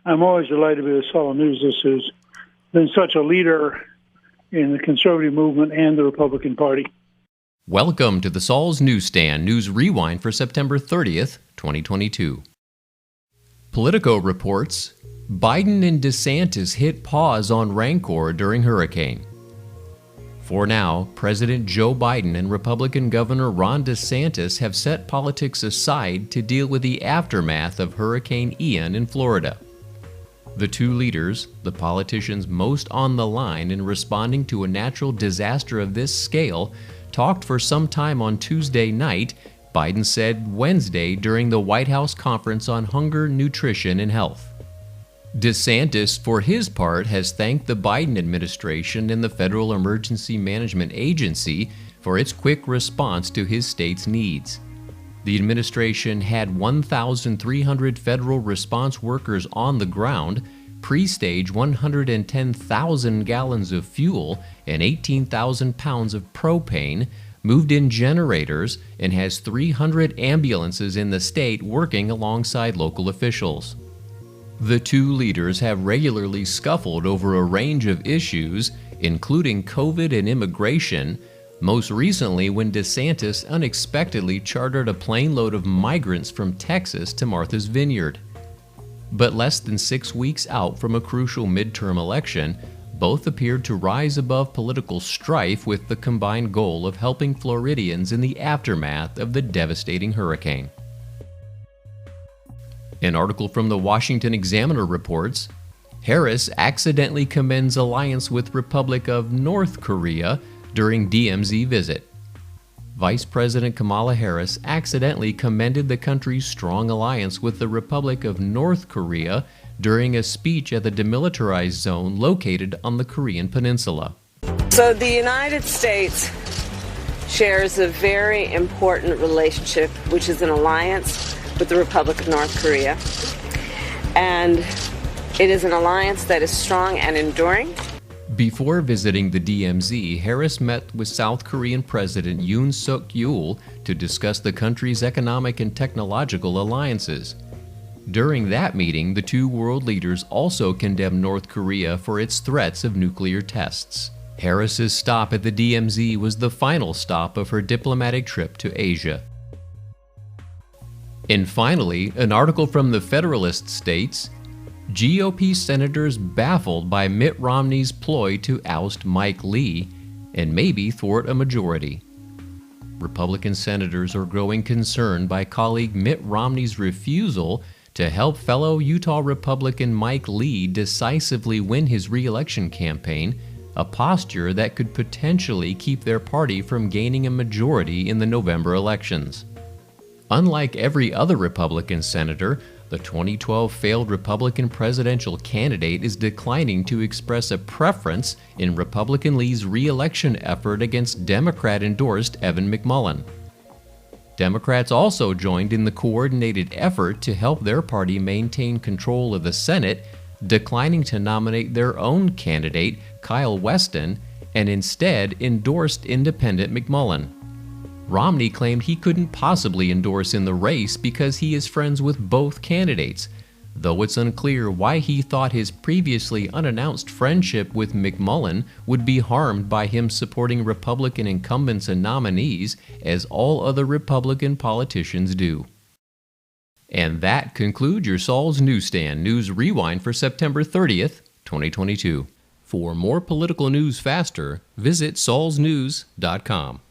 I'm always delighted to be with Saul News. This has been such a leader in the conservative movement and the Republican Party. Welcome to the Saul's Newsstand News Rewind for September 30th, 2022. Politico reports, Biden and DeSantis hit pause on rancor during hurricane. For now, President Joe Biden and Republican Governor Ron DeSantis have set politics aside to deal with the aftermath of Hurricane Ian in Florida. The two leaders, the politicians most on the line in responding to a natural disaster of this scale, talked for some time on Tuesday night, Biden said Wednesday during the White House Conference on Hunger, Nutrition, and Health. DeSantis, for his part, has thanked the Biden administration and the Federal Emergency Management Agency for its quick response to his state's needs. The administration had 1,300 federal response workers on the ground, pre-stage 110,000 gallons of fuel and 18,000 pounds of propane, moved in generators, and has 300 ambulances in the state working alongside local officials. The two leaders have regularly scuffled over a range of issues, including COVID and immigration, most recently when DeSantis unexpectedly chartered a plane load of migrants from Texas to Martha's Vineyard. But less than 6 weeks out from a crucial midterm election, both appeared to rise above political strife with the combined goal of helping Floridians in the aftermath of the devastating hurricane. An article from the Washington Examiner reports, Harris accidentally commends alliance with Republic of North Korea during DMZ visit. Vice President Kamala Harris accidentally commended the country's strong alliance with the Republic of North Korea during a speech at the demilitarized zone located on the Korean Peninsula. So the United States shares a very important relationship, which is an alliance with the Republic of North Korea. And it is an alliance that is strong and enduring. Before visiting the DMZ, Harris met with South Korean President Yoon Suk-yeol to discuss the country's economic and technological alliances. During that meeting, the two world leaders also condemned North Korea for its threats of nuclear tests. Harris's stop at the DMZ was the final stop of her diplomatic trip to Asia. And finally, an article from the Federalist states, GOP Senators baffled by Mitt Romney's ploy to oust Mike Lee and maybe thwart a majority. Republican senators are growing concerned by colleague Mitt Romney's refusal to help fellow Utah Republican Mike Lee decisively win his re-election campaign, a posture that could potentially keep their party from gaining a majority in the November elections. Unlike every other Republican senator, the 2012 failed Republican presidential candidate is declining to express a preference in Republican Lee's re-election effort against Democrat-endorsed Evan McMullin. Democrats also joined in the coordinated effort to help their party maintain control of the Senate, declining to nominate their own candidate, Kyle Weston, and instead endorsed independent McMullin. Romney claimed he couldn't possibly endorse in the race because he is friends with both candidates, though it's unclear why he thought his previously unannounced friendship with McMullin would be harmed by him supporting Republican incumbents and nominees, as all other Republican politicians do. And that concludes your Saul's Newsstand News Rewind for September 30th, 2022. For more political news faster, visit saulsnews.com.